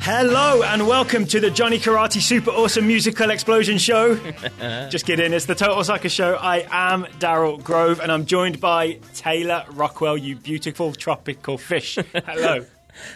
Hello and welcome to the Johnny Karate Super Awesome Musical Explosion Show. Just kidding, it's the Total Soccer Show. I am Daryl Grove and I'm joined by Taylor Rockwell, you beautiful tropical fish. Hello.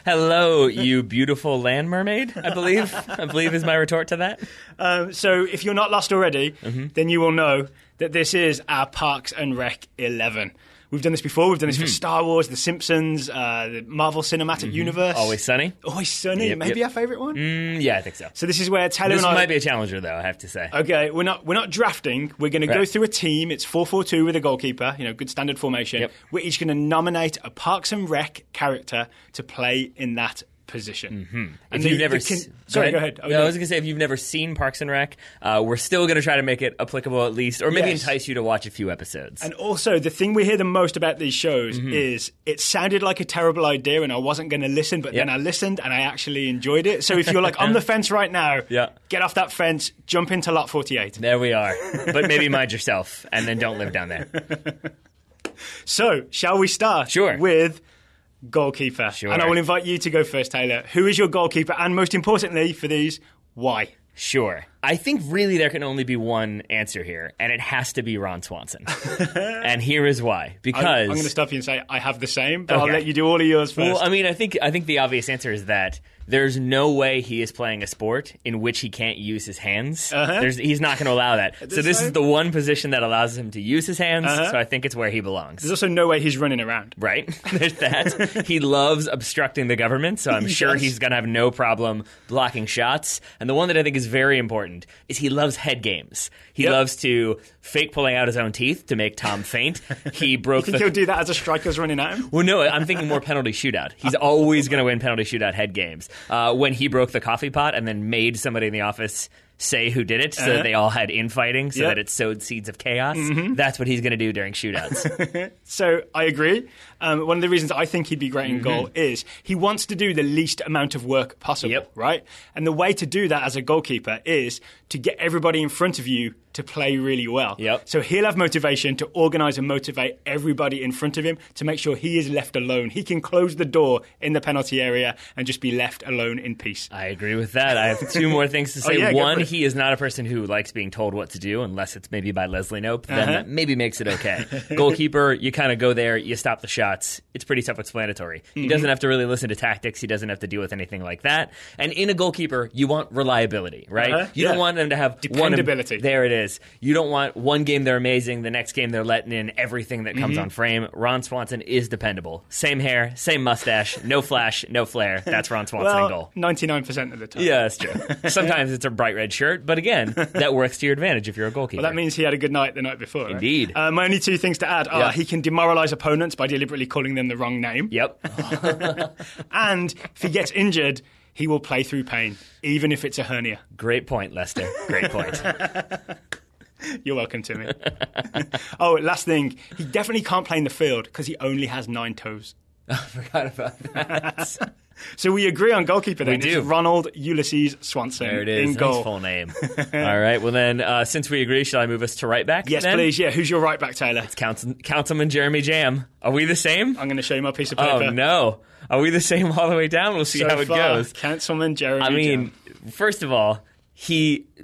Hello, you beautiful land mermaid, I believe is my retort to that. So if you're not lost already, then you will know that this is our Parks and Rec 11. We've done this before. We've done this for Star Wars, The Simpsons, the Marvel Cinematic Universe. Always Sunny. Always Sunny. Maybe our favourite one? Yeah, I think so. So this is where Taylor and I... This might be a challenger, though, I have to say. Okay, we're not drafting. We're going to go through a team. It's 4-4-2 with a goalkeeper, good standard formation. Yep. We're each going to nominate a Parks and Rec character to play in that position. If you've never... Sorry, go ahead. I was going to say, if you've never seen Parks and Rec, we're still going to try to make it applicable at least, or maybe entice you to watch a few episodes. And also, the thing we hear the most about these shows is it sounded like a terrible idea and I wasn't going to listen, but then I listened and I actually enjoyed it. So if you're like on the fence right now, get off that fence, jump into Lot 48. There we are. But maybe mind yourself and then don't live down there. So, shall we start with... goalkeeper. Sure. And I will invite you to go first, Taylor. Who is your goalkeeper? And most importantly for these, why? Sure. I think really there can only be one answer here, and it has to be Ron Swanson. And here is why. Because... I'm going to stop you and say I have the same, but I'll let you do all of yours first. Well, I mean, I think the obvious answer is that there's no way he is playing a sport in which he can't use his hands. He's not going to allow that. So this is the one position that allows him to use his hands, so I think it's where he belongs. There's also no way he's running around. Right. There's that. He loves obstructing the government, so I'm sure he's going to have no problem blocking shots. And the one that I think is very important is he loves head games. He loves to fake pulling out his own teeth to make Tom faint. He broke You think he'll do that as a striker's running at him? Well, no, I'm thinking more penalty shootout. He's always going to win penalty shootout head games. When he broke the coffee pot and then made somebody in the office say who did it so that they all had infighting so that it sowed seeds of chaos. That's what he's going to do during shootouts. So I agree. One of the reasons I think he'd be great in goal is he wants to do the least amount of work possible, right? And the way to do that as a goalkeeper is to get everybody in front of you to play really well. So he'll have motivation to organise and motivate everybody in front of him to make sure he is left alone. He can close the door in the penalty area and just be left alone in peace. I agree with that. I have two more things to say. One, he is not a person who likes being told what to do unless it's maybe by Leslie Knope. Then that maybe makes it okay. Goalkeeper, you kind of go there, you stop the shots. It's pretty self-explanatory. He doesn't have to really listen to tactics. He doesn't have to deal with anything like that. And in a goalkeeper, you want reliability, right? You don't want them to have dependability. There it is. You don't want one game they're amazing, the next game they're letting in everything that comes on frame. Ron Swanson is dependable. Same hair, same mustache, no flash, no flair. That's Ron Swanson in goal. 99% of the time. Yeah, that's true. Sometimes it's a bright red shirt, but again, that works to your advantage if you're a goalkeeper. Well, that means he had a good night the night before, right? Indeed. My only two things to add are he can demoralise opponents by deliberately calling them the wrong name. And if he gets injured, he will play through pain, even if it's a hernia. Great point, Lester. Great point. You're welcome, Timmy. Last thing. He definitely can't play in the field because he only has 9 toes. I forgot about that. So we agree on goalkeeper then. We do. It's Ronald Ulysses Swanson. There it is. In goal. Nice full name. All right. Well, then, since we agree, shall I move us to right back? Yes, then? please. Yeah. Who's your right back, Taylor? It's Councilman Jeremy Jam. Are we the same? I'm going to show you my piece of paper. Oh, no. Are we the same all the way down? We'll see how it goes. Councilman Jeremy Jam. First of all,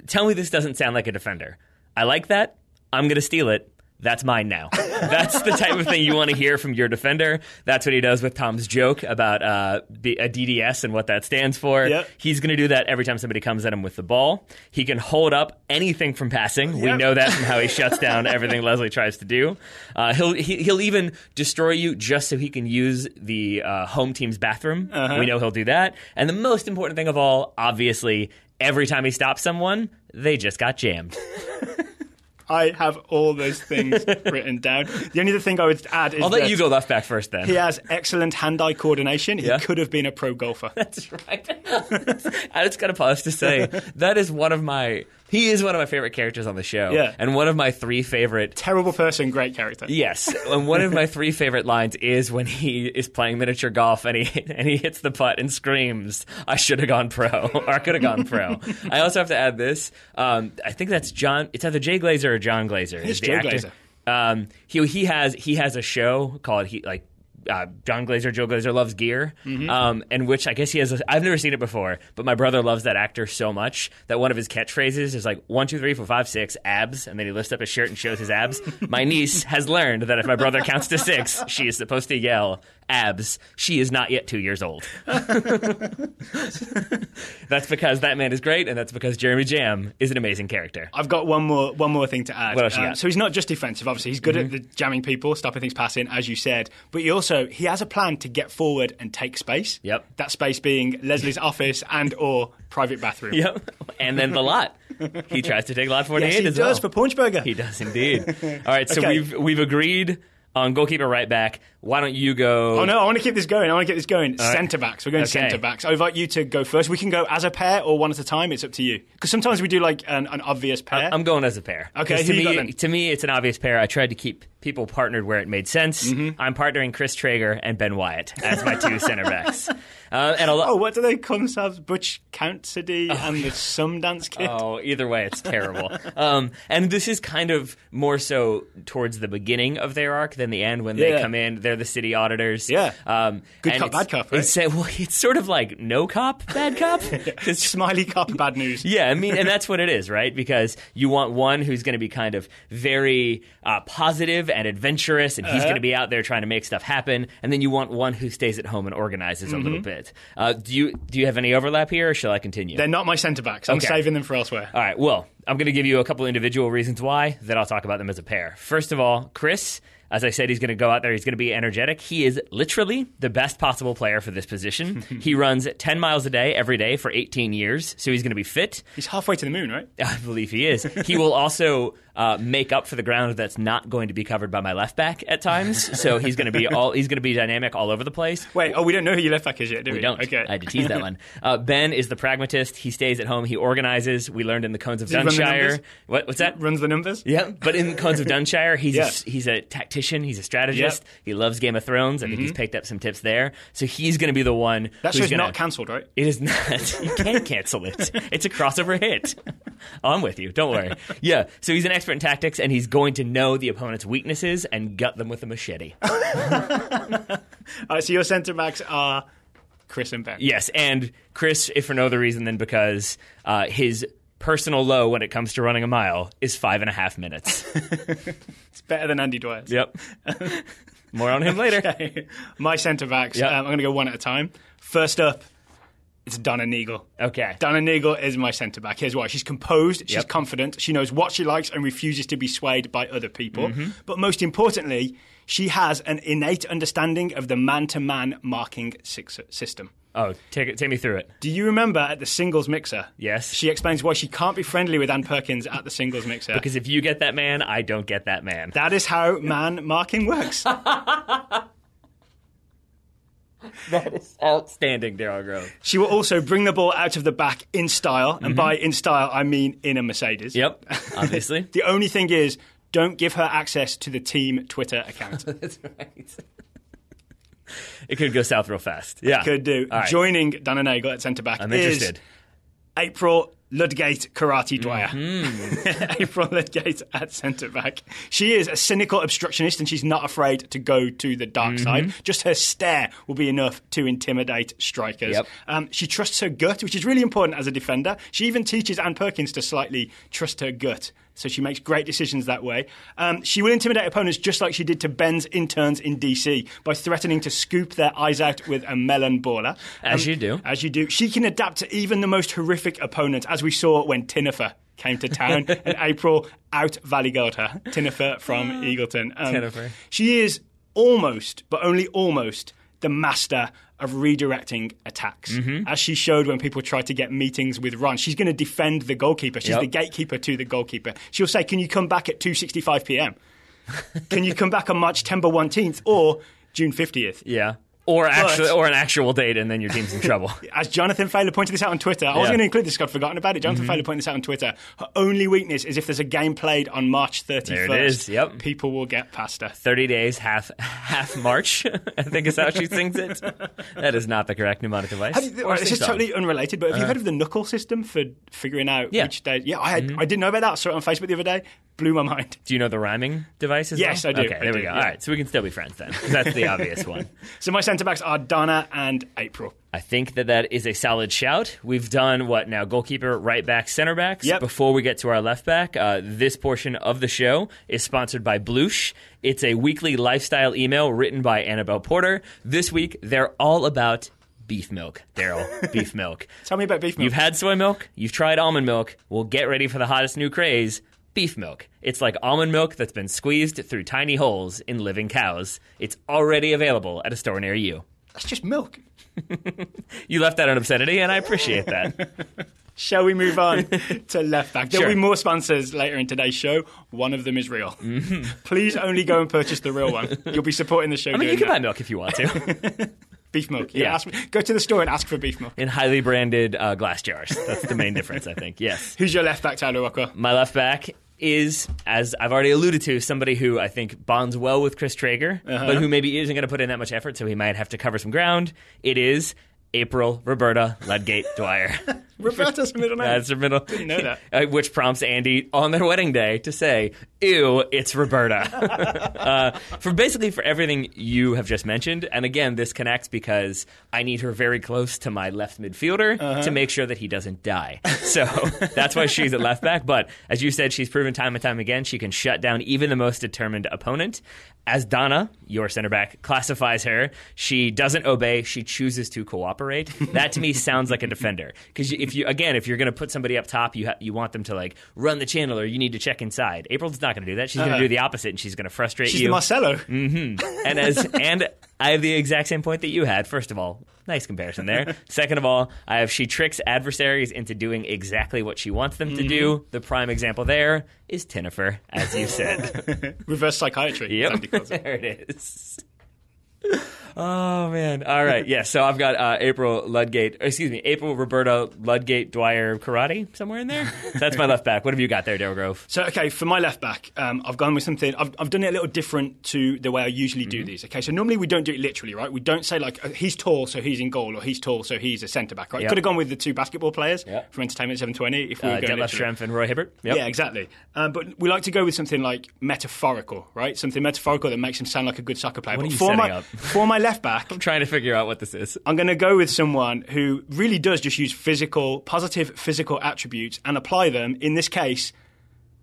tell me this doesn't sound like a defender. I like that. I'm going to steal it. That's mine now. That's the type of thing you want to hear from your defender. That's what he does with Tom's joke about a DDS and what that stands for. He's going to do that every time somebody comes at him with the ball. He can hold up anything from passing. We know that from how he shuts down everything Leslie tries to do. He'll even destroy you just so he can use the home team's bathroom. We know he'll do that. And the most important thing of all, obviously, every time he stops someone, they just got jammed. I have all those things written down. The only other thing I would add is I'll let you go left back first then. He has excellent hand-eye coordination. He could have been a pro golfer. That's right. I just got to pause to say, that is one of my... He is one of my favorite characters on the show. Yeah. And one of my 3 favorite... Terrible person, great character. Yes. And one of my 3 favorite lines is when he is playing miniature golf and he hits the putt and screams, I should have gone pro, or I could have gone pro. I also have to add this. I think that's John... It's either Jay Glazer or John Glazer. It's Joe Glazer. He has a show called John Glazer, Joe Glazer loves gear, and which I guess he has. I've never seen it before, but my brother loves that actor so much that one of his catchphrases is like 1, 2, 3, 4, 5, 6 abs, and then he lifts up his shirt and shows his abs. My niece has learned that if my brother counts to 6, she is supposed to yell abs. She is not yet 2 years old. That's because that man is great, and that's because Jeremy Jam is an amazing character. I've got one more thing to add. What else you got? So he's not just defensive. Obviously, he's good at the jamming people, stopping things passing, as you said. But he has a plan to get forward and take space. Yep. That space being Leslie's office and or private bathroom. Yep. And then the lot. He tries to take lot 48 yes, as well. He does for Punchburger. He does indeed. All right, so Okay. we've agreed on goalkeeper right back. Why don't you go? Oh, no, I want to keep this going. Centre-backs. We're going Okay. centre-backs. I invite you to go first. We can go as a pair or one at a time. It's up to you. Because sometimes we do like an obvious pair. I'm going as a pair. Okay, 'Cause who you got then? to me, it's an obvious pair. I tried to keep people partnered where it made sense. I'm partnering Chris Traeger and Ben Wyatt as my two center backs. What do they call themselves? Butch Cassidy and the Sundance Kid? Oh, either way, it's terrible. And this is kind of more so towards the beginning of their arc than the end when they come in. They're the city auditors. Yeah. Good cop, bad cop, right? It's sort of like no cop, bad cop. Smiley cop, bad news. Yeah, I mean, and that's what it is, right? Because you want one who's going to be kind of very positive and adventurous, and he's going to be out there trying to make stuff happen. And then you want one who stays at home and organizes a little bit. Do you have any overlap here, or shall I continue? They're not my centre-backs. I'm saving them for elsewhere. All right, well, I'm going to give you a couple individual reasons why, then I'll talk about them as a pair. First of all, Chris, as I said, he's going to go out there, he's going to be energetic. He is literally the best possible player for this position. He runs 10 miles a day every day for 18 years, so he's going to be fit. He's halfway to the moon, right? I believe he is. He will also make up for the ground that's not going to be covered by my left back at times. So he's going to be dynamic all over the place. Wait, we don't know who your left back is yet, do we? We don't. Okay. I had to tease that one. Ben is the pragmatist. He stays at home. He organizes. We learned in the Cones of Dunshire. What's that? Runs the numbers? Yeah, but in Cones of Dunshire, he's a tactician. He's a strategist. He loves Game of Thrones. I think he's picked up some tips there. So he's going to be the one. That show's not cancelled, right? It is not. You can't cancel it. It's a crossover hit. I'm with you. Don't worry. Yeah. So he's an expert in tactics, and he's going to know the opponent's weaknesses and gut them with a machete. All right, so your centre backs are Chris and Ben. Yes, and Chris, if for no other reason than because his personal low when it comes to running a mile is 5.5 minutes. It's better than Andy Dwyer's. Yep. More on him later. Okay. My centre backs, Yep. I'm going to go one at a time. First up, it's Donna Neagle. Okay. Donna Neagle is my centre back. Here's why. She's composed, she's Yep. confident, she knows what she likes and refuses to be swayed by other people. But most importantly, she has an innate understanding of the man-to-man marking system. Oh, take me through it. Do you remember at the singles mixer? Yes. She explains why she can't be friendly with Ann Perkins at the singles mixer. Because if you get that man, I don't get that man. That is how man marking works. That is outstanding, Daryl Grove. She will also bring the ball out of the back in style, and by in style, I mean in a Mercedes. Yep, obviously. The only thing is, don't give her access to the team Twitter account. That's right. It could go south real fast. Yeah. Could do. All right. Joining Donna Neagle at centre-back I'm is interested. April Ludgate Karate Dwyer. April Ludgate at centre-back. She is a cynical obstructionist and she's not afraid to go to the dark side. Just her stare will be enough to intimidate strikers. Yep. She trusts her gut, which is really important as a defender. She even teaches Ann Perkins to slightly trust her gut. So she makes great decisions that way. She will intimidate opponents just like she did to Ben's interns in DC by threatening to scoop their eyes out with a melon baller. As you do. As you do. She can adapt to even the most horrific opponents, as we saw when Tinnifer came to town and April out-Valleygold her. Tinnifer from Eagleton. Tinnifer. She is almost, but only almost, the master of redirecting attacks. As she showed when people tried to get meetings with Ron. She's going to defend the goalkeeper. She's the gatekeeper to the goalkeeper. She'll say, can you come back at 2:65 p.m.? Can you come back on March 10th or June 50th? Yeah. Or an actual date, and then your team's in trouble. As Jonathan Fowler pointed this out on Twitter, I wasn't going to include this because I'd forgotten about it. Jonathan Fowler pointed this out on Twitter. Her only weakness is if there's a game played on March 31st. There it is, yep. People will get past her. 30 days, half March, I think is how she sings it. That is not the correct mnemonic device. This is totally unrelated, but have you heard of the knuckle system for figuring out which day? Yeah, I didn't know about that. I saw it on Facebook the other day. blew my mind. Do you know the rhyming device as Yes, well? I do. Okay, there we go. Yeah. All right, so we can still be friends then, because that's the obvious one. So my centre-backs are Donna and April. I think that is a solid shout. We've done what now? Goalkeeper, right back, center backs. Yep. Before we get to our left back, this portion of the show is sponsored by Bloosh. It's a weekly lifestyle email written by Annabelle Porter. This week, they're all about beef milk. Daryl, beef milk. Tell me about beef milk. You've had soy milk. You've tried almond milk. Well, get ready for the hottest new craze. Beef milk. It's like almond milk that's been squeezed through tiny holes in living cows. It's already available at a store near you. That's just milk. You left out an obscenity, and I appreciate that. Shall we move on to left back? There'll Sure. be more sponsors later in today's show. One of them is real. Mm-hmm. Please only go and purchase the real one. You'll be supporting the show. I mean, you doing can buy that. milk if you want to. Beef milk. Yeah. Go to the store and ask for beef milk. In highly branded glass jars. That's the main difference, I think. Yes. Who's your left back, Tyler Walker? My left back is, as I've already alluded to, somebody who I think bonds well with Chris Traeger, but who maybe isn't going to put in that much effort, so he might have to cover some ground. It is April Roberta Ludgate Dwyer. Roberta's middle name. That's her middle. Didn't know that. Which prompts Andy on their wedding day to say, "Ew, it's Roberta." For everything you have just mentioned, and again, this connects because I need her very close to my left midfielder to make sure that he doesn't die. So that's why she's at left back. But as you said, she's proven time and time again she can shut down even the most determined opponent. As Donna, your center back, classifies her, she doesn't obey. She chooses to cooperate. That to me sounds like a defender. Because if you're going to put somebody up top, you want them to like run the channel, or you need to check inside. April's not going to do that. She's going to do the opposite, and she's going to frustrate She's you. the Marcelo. And I have the exact same point that you had. First of all, nice comparison there. Second of all, she tricks adversaries into doing exactly what she wants them to do. The prime example there is Tinnifer, as you said. Reverse psychiatry. Yep, there it is. Oh, man. All right. Yeah, so I've got April Roberta Ludgate Dwyer Karate somewhere in there. That's my left back. What have you got there, Daryl Grove? So, okay, for my left back, I've gone with something. I've done it a little different to the way I usually do these. Okay, so normally we don't do it literally, right? We don't say like he's tall, so he's in goal, or he's tall, so he's a centre back, right? Yep. Could have gone with the two basketball players Yep. from Entertainment 720 if we were going Detlef literally. Schrempf and Roy Hibbert. Yep. Yeah, exactly. But we like to go with something like metaphorical, right? Something metaphorical that makes him sound like a good soccer player. What are But you for setting my up? for my left back, I'm trying to figure out what this is. I'm going to go with someone who really does just use positive physical attributes and apply them, in this case,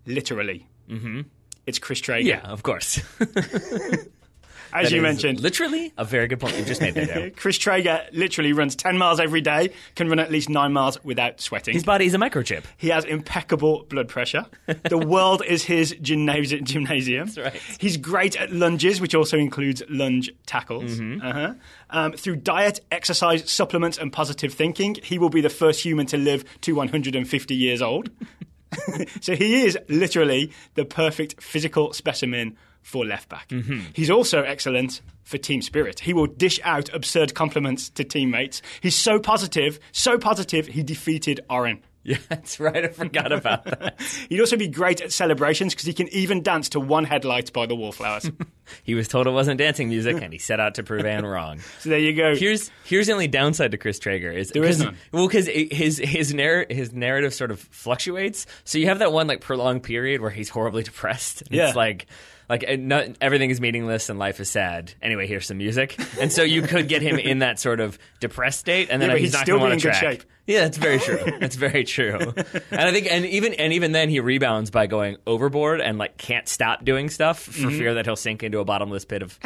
literally. Mm-hmm. It's Chris Traeger. Yeah, of course. As you mentioned. Literally a very good point you just made there, Daryl. Chris Traeger literally runs 10 miles every day, can run at least 9 miles without sweating. His body is a microchip. He has impeccable blood pressure. The world is his gymnasium. That's right. He's great at lunges, which also includes lunge tackles. Through diet, exercise, supplements, and positive thinking, he will be the first human to live to 150 years old. So he is literally the perfect physical specimen for left back. He's also excellent for team spirit. He will dish out absurd compliments to teammates. He's so positive, he defeated Oren. Yeah, that's right. I forgot about that. He'd also be great at celebrations because he can even dance to One Headlight by the Wallflowers. He was told it wasn't dancing music, and he set out to prove Anne wrong. So there you go. Here's the only downside to Chris Traeger is There is none. Well, because his narrative sort of fluctuates. So you have that one like prolonged period where he's horribly depressed. And Yeah. It's like everything is meaningless and life is sad. Anyway, here's some music, and so you could get him in that sort of depressed state, and then but he's he'd not still going to be in want to good track. shape. Yeah, that's very true. That's very true. And I think, and even then, he rebounds by going overboard and like can't stop doing stuff for fear that he'll sink into a bottomless pit of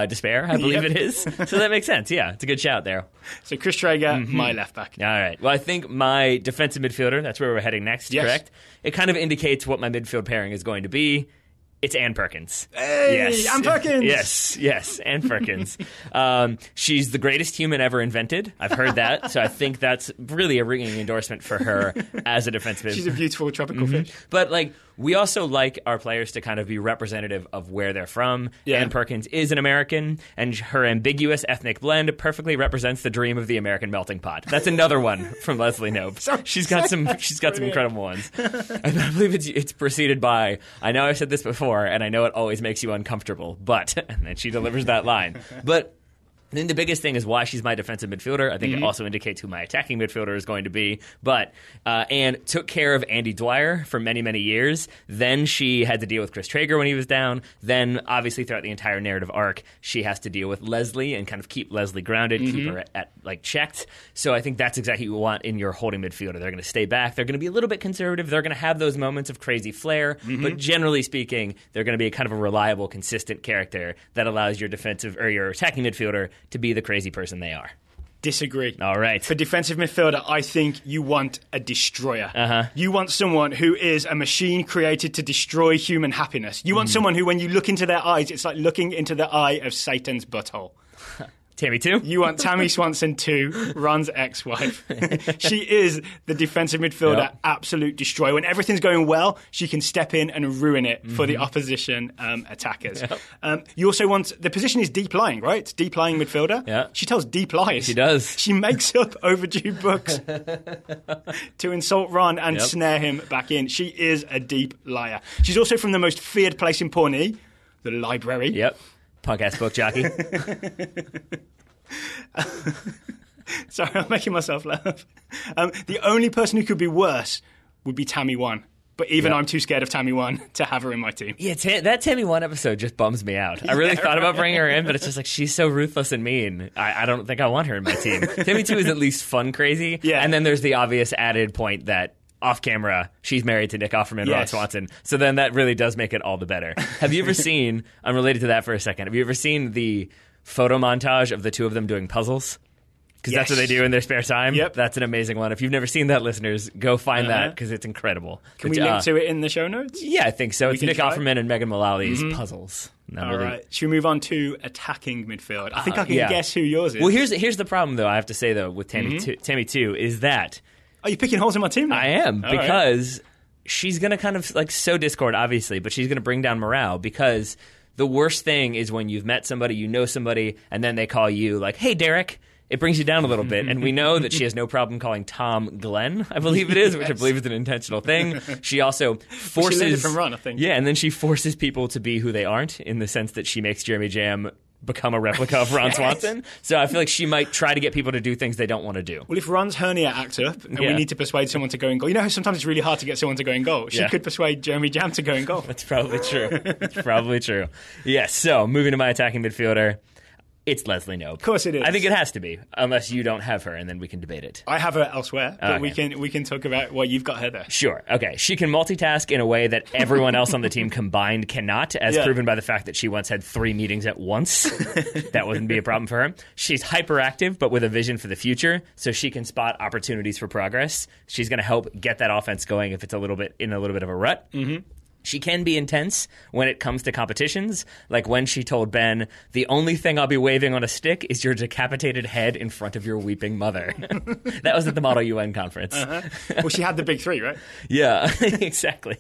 despair. I believe it is. So that makes sense. Yeah, it's a good shout there. So Chris Traeger, my left back. All right. Well, I think my defensive midfielder, that's where we're heading next, Yes. correct? It kind of indicates what my midfield pairing is going to be. It's Ann Perkins. Hey, Ann Perkins! Yes, Ann Perkins. She's the greatest human ever invented. I've heard that, so I think that's really a ringing endorsement for her as a defensive. She's a beautiful tropical fish. But like, we also like our players to kind of be representative of where they're from. Yeah. Ann Perkins is an American, and her ambiguous ethnic blend perfectly represents the dream of the American melting pot. That's another one from Leslie Knope. She's got some incredible ones. I believe it's preceded by, I know I've said this before, and I know it always makes you uncomfortable, but, and then she delivers that line. But I think the biggest thing is why she's my defensive midfielder. I think it also indicates who my attacking midfielder is going to be. But Anne took care of Andy Dwyer for many, many years. Then she had to deal with Chris Traeger when he was down. Then, obviously, throughout the entire narrative arc, she has to deal with Leslie and kind of keep Leslie grounded, keep her at checked. So I think that's exactly what you want in your holding midfielder. They're going to stay back. They're going to be a little bit conservative. They're going to have those moments of crazy flair. But generally speaking, they're going to be a kind of a reliable, consistent character that allows your defensive or your attacking midfielder to be the crazy person they are. Disagree. All right. For defensive midfielder, I think you want a destroyer. You want someone who is a machine created to destroy human happiness. You want someone who, when you look into their eyes, it's like looking into the eye of Satan's butthole. Tammy 2? You want Tammy Swanson 2, Ron's ex-wife. She is the defensive midfielder, absolute destroyer. When everything's going well, she can step in and ruin it for the opposition attackers. You also want, the position is deep lying, right? Deep lying midfielder. Yeah. She tells deep lies. She does. She makes up overdue books to insult Ron and snare him back in. She is a deep liar. She's also from the most feared place in Pawnee, the library. Yep. Punk-ass book jockey. Sorry, I'm making myself laugh. The only person who could be worse would be Tammy 1. But even I'm too scared of Tammy 1 to have her in my team. Yeah, that Tammy 1 episode just bums me out. I really thought about bringing her in, but it's just like, she's so ruthless and mean. I don't think I want her in my team. Tammy 2 is at least fun crazy. Yeah. And then there's the obvious added point that off camera, she's married to Nick Offerman, Ron Swanson. So then that really does make it all the better. Have you ever seen, I'm related to that for a second, have you ever seen the photo montage of the two of them doing puzzles? Because that's what they do in their spare time. Yep. That's an amazing one. If you've never seen that, listeners, go find that because it's incredible. Can we link to it in the show notes? Yeah, I think so. It's Nick Offerman and Megan Mullally's puzzles. All right. Should we move on to attacking midfield? I think I can guess who yours is. Well, here's the problem, though, I have to say, though, with Tammy 2, is that... Are you picking holes in my team now? I am, because she's going to kind of, like, sow discord, obviously, but she's going to bring down morale, because the worst thing is when you've met somebody, you know somebody, and then they call you, like, hey, Derek. It brings you down a little bit, and we know that she has no problem calling Tom Glenn, I believe it is, which I believe is an intentional thing. She also forces... She learned it from Ron, I think. Yeah, and then she forces people to be who they aren't, in the sense that she makes Jeremy Jam become a replica of Ron Swanson. So I feel like she might try to get people to do things they don't want to do. Well, if Ron's hernia acts up and we need to persuade someone to go in goal, you know how sometimes it's really hard to get someone to go in goal? She could persuade Jeremy Jam to go in goal. That's probably true. That's probably true. Yes, so moving to my attacking midfielder, it's Leslie Knope. Of course it is. I think it has to be, unless you don't have her, and then we can debate it. I have her elsewhere, but we can talk about why you've got her there. Sure. Okay. She can multitask in a way that everyone else on the team combined cannot, as proven by the fact that she once had 3 meetings at once. That wouldn't be a problem for her. She's hyperactive, but with a vision for the future, so she can spot opportunities for progress. She's going to help get that offense going if it's a little bit of a rut. Mm-hmm. She can be intense when it comes to competitions, like when she told Ben, the only thing I'll be waving on a stick is your decapitated head in front of your weeping mother. That was at the Model UN conference. Well, she had the big 3, right? Yeah, exactly.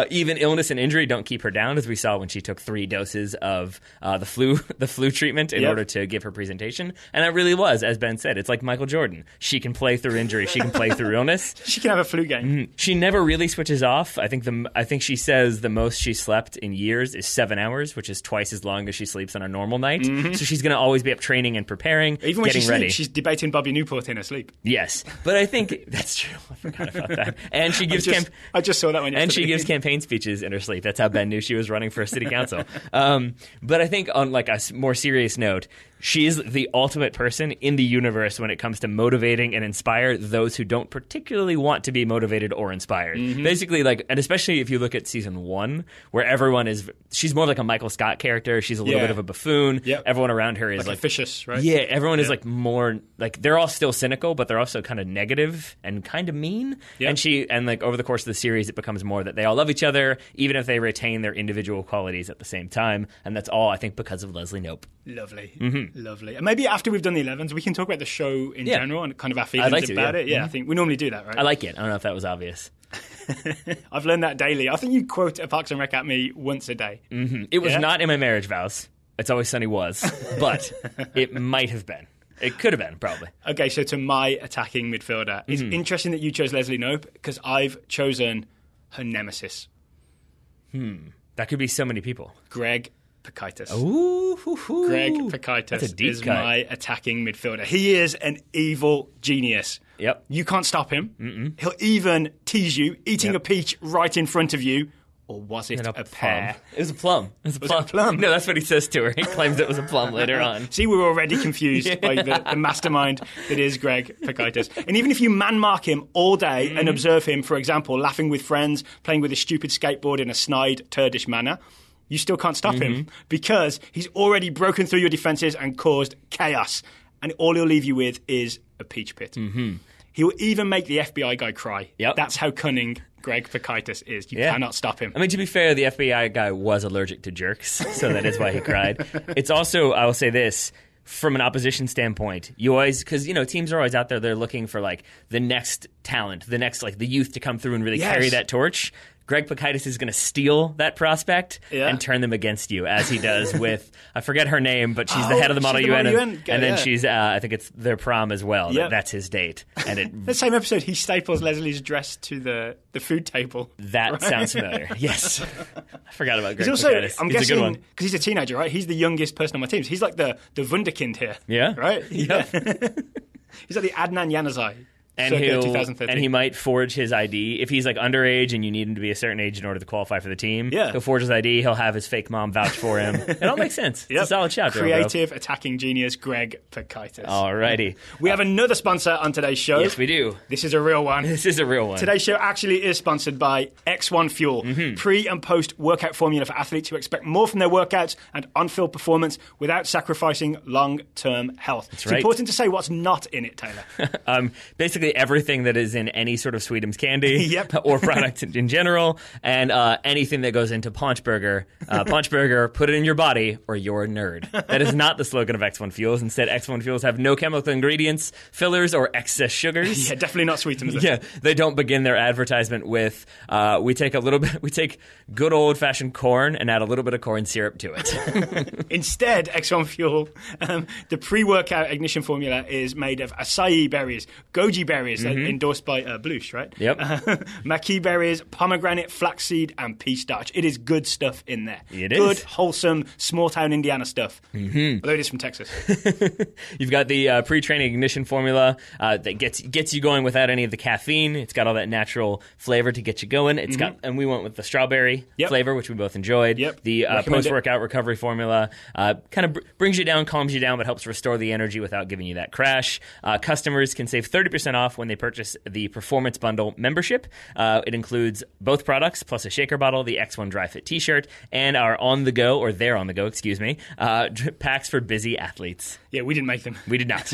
Even illness and injury don't keep her down, as we saw when she took 3 doses of the flu treatment in order to give her presentation. And that really was, as Ben said, it's like Michael Jordan. She can play through injury. She can play through illness. She can have a flu game. Mm-hmm. She never really switches off. I think she says the most she slept in years is 7 hours, which is twice as long as she sleeps on a normal night. Mm-hmm. So she's going to always be up training and preparing, even when getting ready. She's debating Bobby Newport in her sleep. Yes, but I think that's true. I forgot about that. And she gives I just saw that one yesterday. And she gives campaign speeches in her sleep. That's how Ben knew she was running for a city council. But I think on like a more serious note, she's the ultimate person in the universe when it comes to motivating and inspire those who don't particularly want to be motivated or inspired. Mm-hmm. Basically, and especially if you look at season 1, where everyone she's more like a Michael Scott character. She's a little bit of a buffoon. Yep. Everyone around her is like officious, right? Yeah, everyone is like more like, they're all still cynical, but they're also kind of negative and kind of mean. Yep. And like over the course of the series, it becomes more that they all love each other, even if they retain their individual qualities at the same time. And that's all, I think, because of Leslie Knope. Lovely. Mm-hmm. Lovely. And maybe after we've done the 11s, we can talk about the show in general and kind of our feelings about it. Yeah, I think we normally do that, right? I like it. I don't know if that was obvious. I've learned that daily. I think you quote a Parks and Rec at me once a day. Mm-hmm. It was not in my marriage vows. It's Always Sunny was, but it might have been. It could have been, probably. Okay, so to my attacking midfielder. It's interesting that you chose Leslie Knope, because I've chosen her nemesis. That could be so many people. Greg Pekaitis. Ooh, Greg Pekaitis is cut. my attacking midfielder. He is an evil genius. Yep. You can't stop him. He'll even tease you, eating a peach right in front of you. Or was it a pear? It was a plum. Was it a plum? No, that's what he says to her. He claims it was a plum later on. See, we were already confused by the mastermind that is Greg Pekaitis. And even if you man-mark him all day and observe him, for example, laughing with friends, playing with his stupid skateboard in a snide, turdish manner, you still can't stop him because he's already broken through your defences and caused chaos. And all he'll leave you with is a peach pit. He'll even make the FBI guy cry. Yep. That's how cunning Greg Pekaitis is. You cannot stop him. I mean, to be fair, the FBI guy was allergic to jerks, so that is why he cried. It's also, I will say this, from an opposition standpoint, you always, because, teams are always out there, they're looking for, the next talent, the next, the youth to come through and really carry that torch. Greg Pekaitis is going to steal that prospect and turn them against you, as he does with, I forget her name, but she's the head of the Model UN. And then she's, I think it's their prom as well. Yep. That's his date. And the same episode, he staples Leslie's dress to the food table. That sounds familiar. Yes. I forgot about Greg Pekaitis. I'm guessing, because he's a teenager, right? He's the youngest person on my team. So he's like the wunderkind here. Yeah. Right? Yeah. He's like the Adnan Januzaj. And he might forge his ID. If he's underage and you need him to be a certain age in order to qualify for the team, he'll forge his ID. He'll have his fake mom vouch for him. It all makes sense. It's a solid shout. Creative attacking genius Greg Pekaitis. Alrighty. We have another sponsor on today's show. Yes, we do. This is a real one. Today's show actually is sponsored by X1 Fuel, pre- and post-workout formula for athletes who expect more from their workouts and on-field performance without sacrificing long-term health. It's important to say what's not in it, Taylor. Basically everything that is in any sort of Sweetums candy or product in general, and anything that goes into Paunch Burger. Paunch Burger, put it in your body or you're a nerd. That is not the slogan of X1 Fuels. Instead, X1 Fuels have no chemical ingredients, fillers, or excess sugars. Yeah, definitely not Sweetums. Yeah, they don't begin their advertisement with, we take good old-fashioned corn and add a little bit of corn syrup to it. Instead, X1 Fuel, the pre-workout ignition formula is made of acai berries, goji berries, endorsed by Blush, right? Yep. Maqui berries, pomegranate, flaxseed, and pea starch. It is good stuff in there. It is. Good, wholesome, small-town Indiana stuff. Although it is from Texas. You've got the pre-training ignition formula that gets you going without any of the caffeine. It's got all that natural flavor to get you going. It's got, and we went with the strawberry flavor, which we both enjoyed. The post-workout recovery formula kind of brings you down, calms you down, but helps restore the energy without giving you that crash. Customers can save 30% off when they purchase the Performance Bundle membership. It includes both products, plus a shaker bottle, the X1 Dry Fit t-shirt, and our on-the-go, or they're on-the-go, packs for busy athletes. Yeah, we didn't make them. We did not.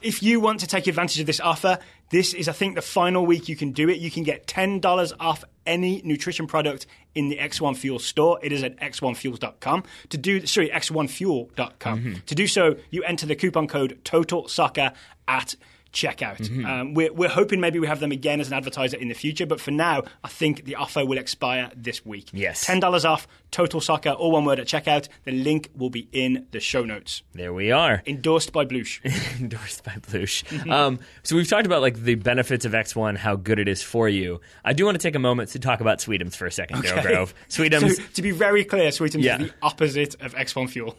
If you want to take advantage of this offer, this is, I think, the final week you can do it. You can get $10 off any nutrition product in the X1 Fuel store. It is at x1fuels.com. x1fuel.com. To do so, you enter the coupon code TOTALSOCCER at checkout. We're hoping maybe we have them again as an advertiser in the future, but for now, I think the offer will expire this week. Yes. $10 off, Total Soccer, all one word at checkout. The link will be in the show notes. There we are. Endorsed by Blush. Endorsed by Blush. So we've talked about the benefits of X1, how good it is for you. I do want to take a moment to talk about Sweetums for a second, Daryl Grove. Sweetums. So, to be very clear, Sweetums is the opposite of X1 Fuel.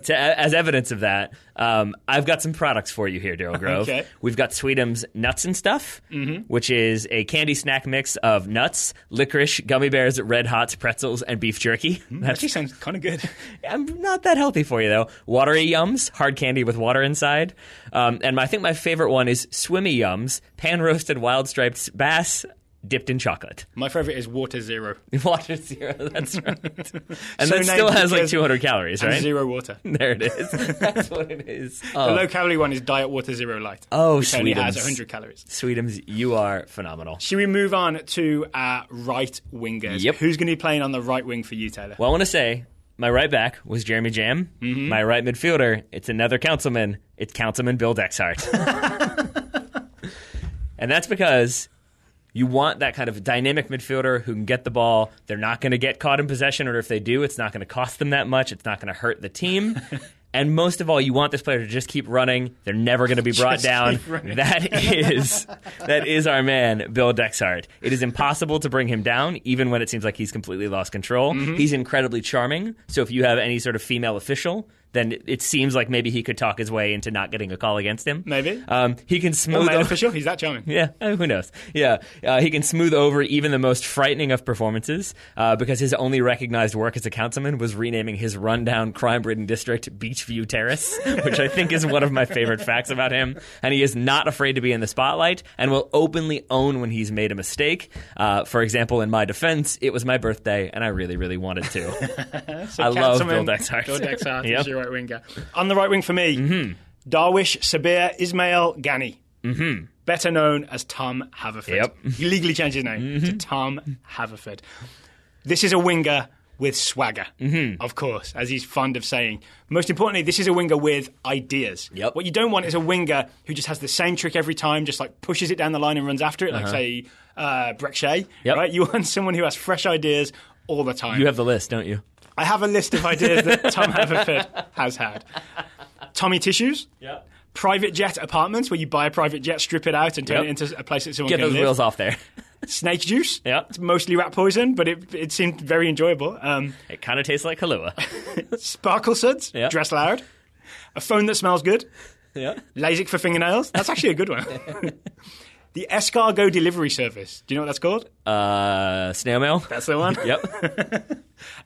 As evidence of that, I've got some products for you here, Daryl Grove. Okay. We've got Sweetums Nuts and Stuff, which is a candy snack mix of nuts, licorice, gummy bears, Red Hots, pretzels, and beef jerky. That actually sounds kind of good. Not that healthy for you, though. Watery Yums, hard candy with water inside. And I think my favorite one is Swimmy Yums, pan-roasted wild-striped bass, dipped in chocolate. My favorite is Water Zero. Water Zero, that's right. And that still has 200 calories, right? And zero water. There it is. That's what it is. The low-calorie one is Diet Water Zero Light. Oh, which Sweetums. only has 100 calories. Sweetums, you are phenomenal. Should we move on to our right wingers? Yep. Who's going to be playing on the right wing for you, Taylor? Well, I want to say, my right back was Jeremy Jam. My right midfielder, it's another councilman. It's Councilman Bill Dexhart. And that's because you want that kind of dynamic midfielder who can get the ball. They're not going to get caught in possession, or if they do, it's not going to cost them that much. It's not going to hurt the team. And most of all, you want this player to just keep running. They're never going to be brought down. That is our man, Bill Dexhart. It is impossible to bring him down, even when it seems like he's completely lost control. He's incredibly charming. So if you have any sort of female official, then it seems like maybe he could talk his way into not getting a call against him. Maybe. He can smooth over... official? He's that charming. Yeah, who knows? Yeah, he can smooth over even the most frightening of performances because his only recognized work as a councilman was renaming his rundown, crime-ridden district Beachview Terrace, which I think is one of my favorite facts about him. And he is not afraid to be in the spotlight and will openly own when he's made a mistake. For example, in my defense, it was my birthday and I really, really wanted to. So I love Bill Dexhart. Bill Dexhart is your right winger. On the right wing for me, Darwish Sabir Ismail Ghani, better known as Tom Haverford. He legally changed his name to Tom Haverford. This is a winger with swagger, of course, as he's fond of saying. Most importantly, this is a winger with ideas. What you don't want is a winger who just has the same trick every time, just like pushes it down the line and runs after it, like, say, Brek Shea. Right? You want someone who has fresh ideas all the time. You have the list, don't you? I have a list of ideas that Tom Haverford has had. Tommy Tissues. Private jet apartments where you buy a private jet, strip it out and turn it into a place that someone can live. Get those wheels off there. Snake juice. It's mostly rat poison, but it seemed very enjoyable. It kind of tastes like Kahlua. Sparkle suds. Dress loud. A phone that smells good. LASIK for fingernails. That's actually a good one. The escargot delivery service. Do you know what that's called? Snail mail. That's the one.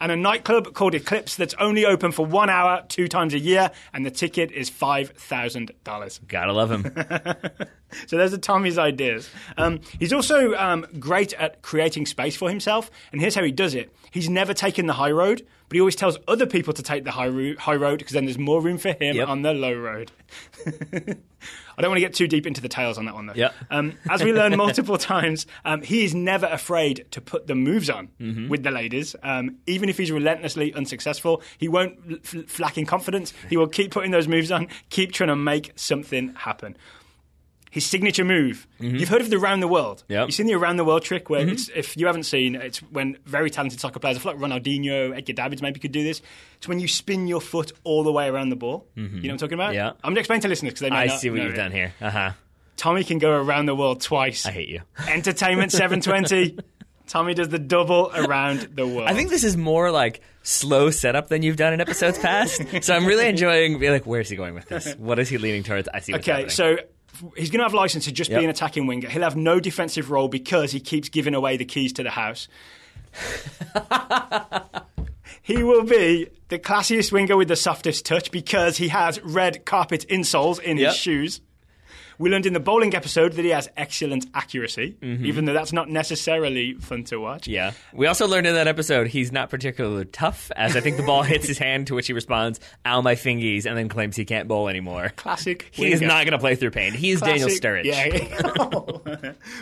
And a nightclub called Eclipse that's only open for 1 hour, 2 times a year, and the ticket is $5,000. Gotta love him. So those are Tommy's ideas. He's also great at creating space for himself, and here's how he does it. He's never taken the high road, but he always tells other people to take the high road because then there's more room for him on the low road. I don't want to get too deep into the tales on that one, though. As we learn multiple times, he is never afraid to put the moves on with the ladies. Even if he's relentlessly unsuccessful, he won't flack in confidence. He will keep putting those moves on, keep trying to make something happen. His signature move. You've heard of the round the world. You've seen the around the world trick where it's, if you haven't seen, it's when very talented soccer players, I feel like Ronaldinho, Edgar Davids maybe could do this. It's when you spin your foot all the way around the ball. You know what I'm talking about? I'm going to explain to listeners because they may not see what know you've done here. Tommy can go around the world twice. I hate you. Entertainment 720. Tommy does the double around the world. I think this is more like slow setup than you've done in episodes past. So I'm really enjoying being like, where's he going with this? What is he leaning towards? I see what's happening. So he's going to have license to just be an attacking winger. He'll have no defensive role because he keeps giving away the keys to the house. He will be the classiest winger with the softest touch because he has red carpet insoles in his shoes. We learned in the bowling episode that he has excellent accuracy, even though that's not necessarily fun to watch. We also learned in that episode he's not particularly tough, as I think the ball hits his hand, to which he responds, ow, my fingies, and then claims he can't bowl anymore. Classic He is not going to play through pain. He is Daniel Sturridge.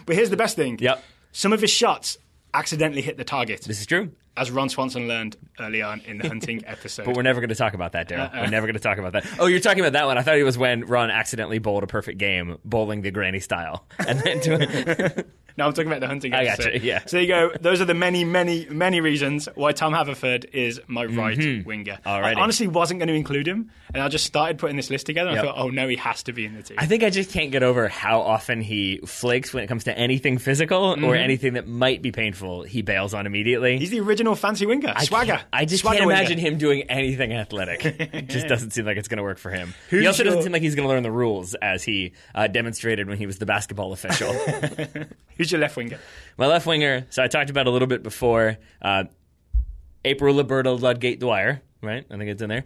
But here's the best thing. Some of his shots accidentally hit the target. This is true. As Ron Swanson learned early on in the hunting episode. But we're never going to talk about that, Daryl. We're never going to talk about that. Oh, you're talking about that one. I thought it was when Ron accidentally bowled a perfect game, bowling the granny style. And then No, I'm talking about the hunting episode. I got you, So there you go. Those are the many, many, many reasons why Tom Haverford is my right winger. I honestly wasn't going to include him, and I just started putting this list together, and I thought, oh no, he has to be in the team. I think I just can't get over how often he flakes when it comes to anything physical or anything that might be painful. He bails on immediately. He's the original fancy winger. Swagger. I just can't imagine him doing anything athletic. It just doesn't seem like it's going to work for him. He also doesn't seem like he's going to learn the rules, as he demonstrated when he was the basketball official. Who's your left winger? My left winger, so I talked about a little bit before, April Liberta Ludgate Dwyer, right? I think it's in there.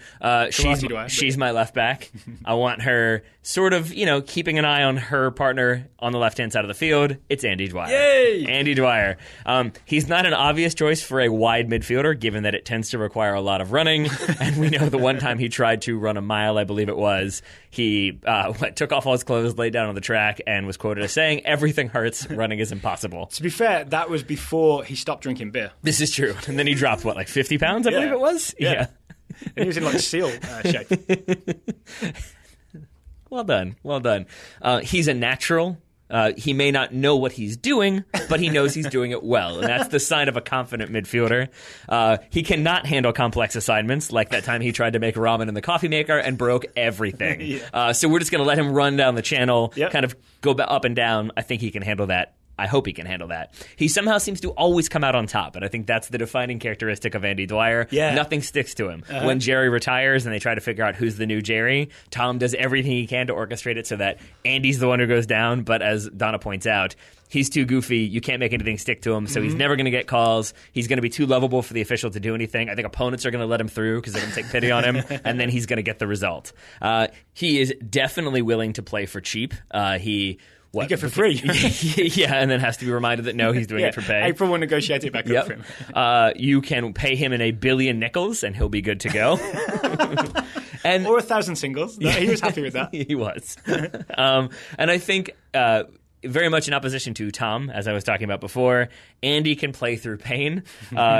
She's my left back. I want her sort of, keeping an eye on her partner on the left-hand side of the field. It's Andy Dwyer. Yay! Andy Dwyer. He's not an obvious choice for a wide midfielder, given that it tends to require a lot of running. And we know the one time he tried to run a mile, I believe it was, he took off all his clothes, laid down on the track, and was quoted as saying, "Everything hurts, running is impossible." To be fair, that was before he stopped drinking beer. This is true. And then he dropped, 50 pounds, I believe it was? Yeah. And he was in seal shape. Well done. He's a natural He may not know what he's doing, but he knows he's doing it well. And that's the sign of a confident midfielder. He cannot handle complex assignments, like that time he tried to make ramen in the coffee maker and broke everything. Yeah. So we're just going to let him run down the channel, kind of go up and down. I think he can handle that. I hope he can handle that. He somehow seems to always come out on top, and I think that's the defining characteristic of Andy Dwyer. Yeah. Nothing sticks to him. When Jerry retires and they try to figure out who's the new Jerry, Tom does everything he can to orchestrate it so that Andy's the one who goes down, but as Donna points out, he's too goofy. You can't make anything stick to him, so he's never going to get calls. He's going to be too lovable for the official to do anything. I think opponents are going to let him through because they're going to take pity on him, and then he's going to get the result. He is definitely willing to play for cheap. You get for free. Yeah, and then has to be reminded that no, he's doing it for pay. April will negotiate it back up for him. You can pay him in 1 billion nickels and he'll be good to go. Or 1,000 singles. No, he was happy with that. He was. And I think very much in opposition to Tom, as I was talking about before, Andy can play through pain.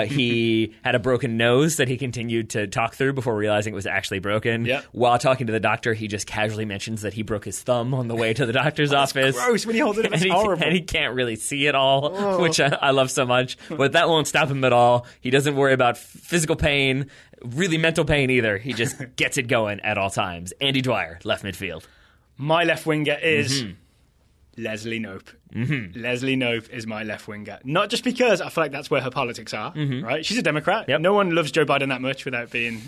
He had a broken nose that he continued to talk through before realizing it was actually broken. Yep. While talking to the doctor, he just casually mentions that he broke his thumb on the way to the doctor's office. Gross when he holds it up. It's horrible. And he can't really see it all, which I love so much. But that won't stop him at all. He doesn't worry about physical pain, really mental pain either. He just gets it going at all times. Andy Dwyer, left midfield. My left winger is... Leslie Knope. Leslie Knope is my left winger. Not just because I feel like that's where her politics are, right? She's a Democrat. Yep. No one loves Joe Biden that much without being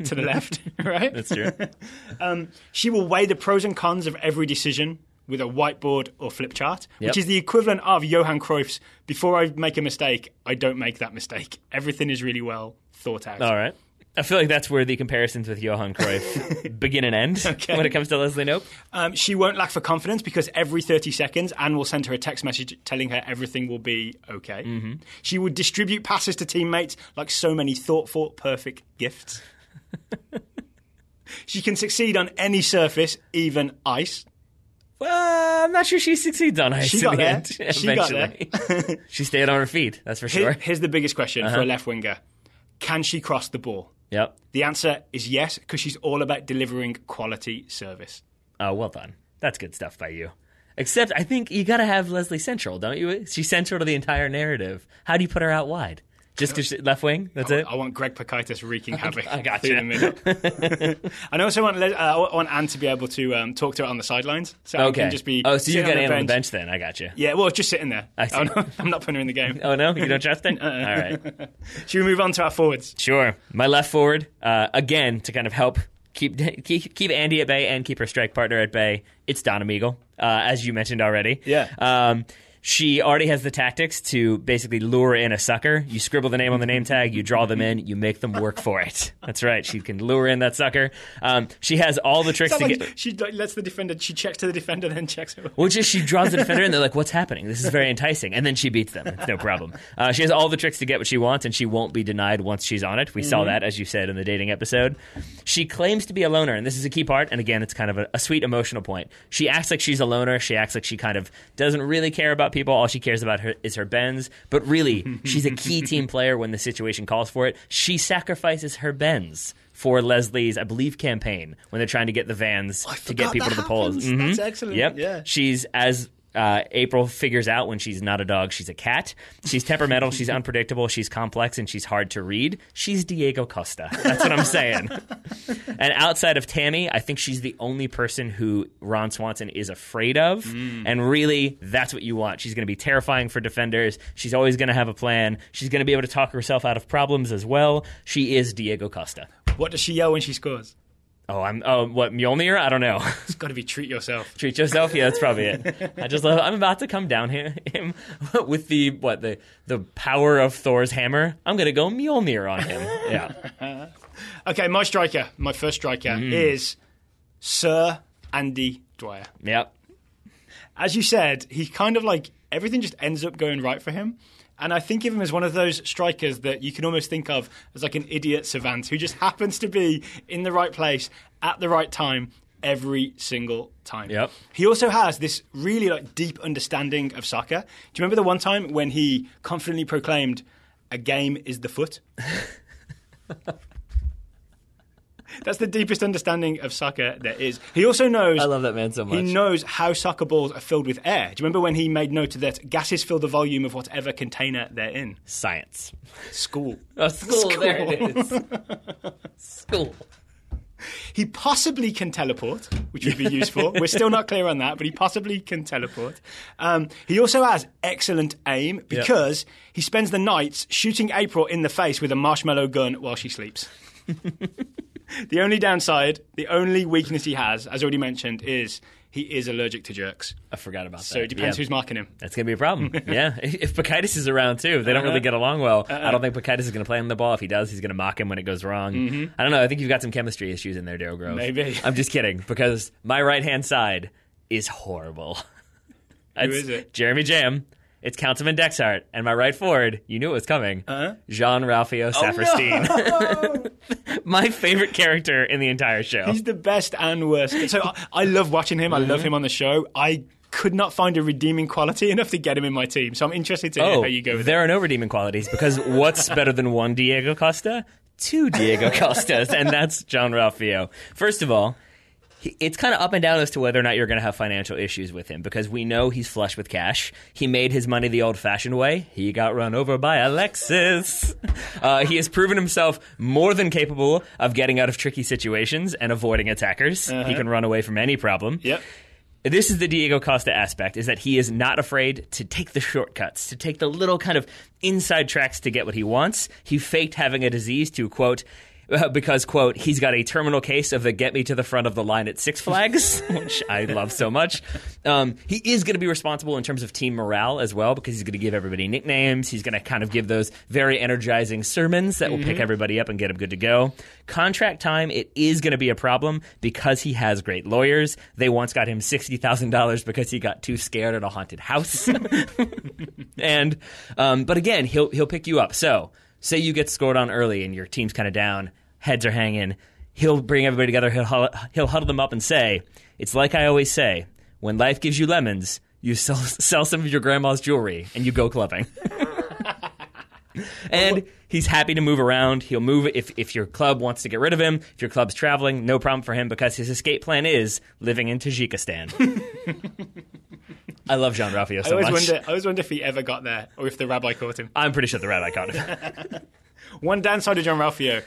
to the left, right? That's true. She will weigh the pros and cons of every decision with a whiteboard or flip chart, which is the equivalent of Johan Cruyff's, before I make a mistake, I don't make that mistake. Everything is really well thought out. All right. I feel like that's where the comparisons with Johan Cruyff begin and end when it comes to Leslie Knope. She won't lack for confidence because every 30 seconds Anne will send her a text message telling her everything will be okay. She would distribute passes to teammates like so many thoughtful, perfect gifts. She can succeed on any surface, even ice. Well, I'm not sure she succeeds on ice. She got there. Eventually. She stayed on her feet, that's for sure. Here's the biggest question for a left winger. Can she cross the ball? Yep. The answer is yes, because she's all about delivering quality service. Oh, well done. That's good stuff by you. Except I think you got to have Leslie central, don't you? She's central to the entire narrative. How do you put her out wide? Just because left wing? That's it? I want Greg Pekaitis wreaking havoc. I got you. And I also want Anne to be able to talk to her on the sidelines. So Anne can just be so you got Anne on the bench. Bench then. I got you. Yeah, well, just sitting there. I see. Oh, no, I'm not putting her in the game. Oh, no? You don't trust her? All right. Should we move on to our forwards? Sure. My left forward, again, to kind of help keep Andy at bay and keep her strike partner at bay, it's Donna Meagle, as you mentioned already. Yeah. She already has the tactics to basically lure in a sucker. You scribble the name on the name tag, you draw them in, you make them work for it. That's right. She can lure in that sucker. She has all the tricks to get... She lets the defender... She checks to the defender, then checks her. Well, just she draws the defender, and they're like, what's happening? This is very enticing. And then she beats them. It's no problem. She has all the tricks to get what she wants, and she won't be denied once she's on it. We saw that, as you said, in the dating episode. She claims to be a loner, and this is a key part, and again, it's kind of a sweet emotional point. She acts like she's a loner. She acts like she kind of doesn't really care about people. All she cares about is her Benz. But really, she's a key team player when the situation calls for it. She sacrifices her Benz for Leslie's, I believe, campaign when they're trying to get the vans to get people to the polls. That's excellent. Yep. Yeah. She's, as April figures out when she's not a dog, she's a cat. She's temperamental, she's unpredictable, she's complex, and she's hard to read. She's Diego Costa. That's what I'm saying. And outside of Tammy, I think she's the only person who Ron Swanson is afraid of. And really, that's what you want. She's going to be terrifying for defenders. She's always going to have a plan. She's going to be able to talk herself out of problems as well. She is Diego Costa. What does she yell when she scores? What, Mjolnir? I don't know. It's got to be treat yourself. Treat yourself? Yeah, that's probably it. I'm about to come down here with the power of Thor's hammer. I'm going to go Mjolnir on him. Yeah. Okay, my first striker is Sir Andy Dwyer. Yep. As you said, he kind of like, everything just ends up going right for him. And I think of him as one of those strikers that you can almost think of as like an idiot savant who just happens to be in the right place at the right time every single time. Yep. He also has this really like deep understanding of soccer. Do you remember the one time when he confidently proclaimed, "A game is the foot"? That's the deepest understanding of soccer there is. He also knows... I love that man so much. He knows how soccer balls are filled with air. Do you remember when he made note that gases fill the volume of whatever container they're in? Science. School. Oh, school. There it is. School. He possibly can teleport, which would be useful. We're still not clear on that, but he possibly can teleport. He also has excellent aim because he spends the nights shooting April in the face with a marshmallow gun while she sleeps. The only downside, the only weakness he has, as already mentioned, is he is allergic to jerks. I forgot about that. So it depends who's marking him. That's going to be a problem. Yeah. If Pakaitis is around, too, they don't really get along well. I don't think Pakaitis is going to play on the ball. If he does, he's going to mock him when it goes wrong. I don't know. I think you've got some chemistry issues in there, Daryl Grove. Maybe. I'm just kidding, because my right-hand side is horrible. Who is it? Jeremy Jam. It's Councilman Dexhart. And my right forward, you knew it was coming, Jean-Ralphio Saperstein. No! My favorite character in the entire show. He's the best and worst. So I love watching him. I love him on the show. I could not find a redeeming quality enough to get him in my team. So I'm interested to hear how you go with there are no redeeming qualities, because what's better than one Diego Costa? Two Diego Costas, and that's Jean-Ralphio. First of all, it's kind of up and down as to whether or not you're going to have financial issues with him, because we know he's flush with cash. He made his money the old-fashioned way. He got run over by Alexis. He has proven himself more than capable of getting out of tricky situations and avoiding attackers. He can run away from any problem. Yep. This is the Diego Costa aspect, is that he is not afraid to take the shortcuts, to take the little kind of inside tracks to get what he wants. He faked having a disease to, quote, because, quote, he's got a terminal case of the get me to the front of the line at Six Flags, which I love so much. He is going to be responsible in terms of team morale as well, because he's going to give everybody nicknames. He's going to kind of give those very energizing sermons that will pick everybody up and get them good to go. Contract time, it is going to be a problem because he has great lawyers. They once got him $60,000 because he got too scared at a haunted house. And but again, he'll pick you up. So say you get scored on early and your team's kind of down, heads are hanging, he'll bring everybody together, he'll huddle them up and say, it's like I always say, when life gives you lemons, you sell some of your grandma's jewelry and you go clubbing. And he's happy to move around. He'll move if your club wants to get rid of him. If your club's traveling, no problem for him, because his escape plan is living in Tajikistan. I love Jean-Ralphio so much. I always wonder if he ever got there, or if the rabbi caught him. I'm pretty sure the rabbi caught him. One downside of Jean-Ralphio.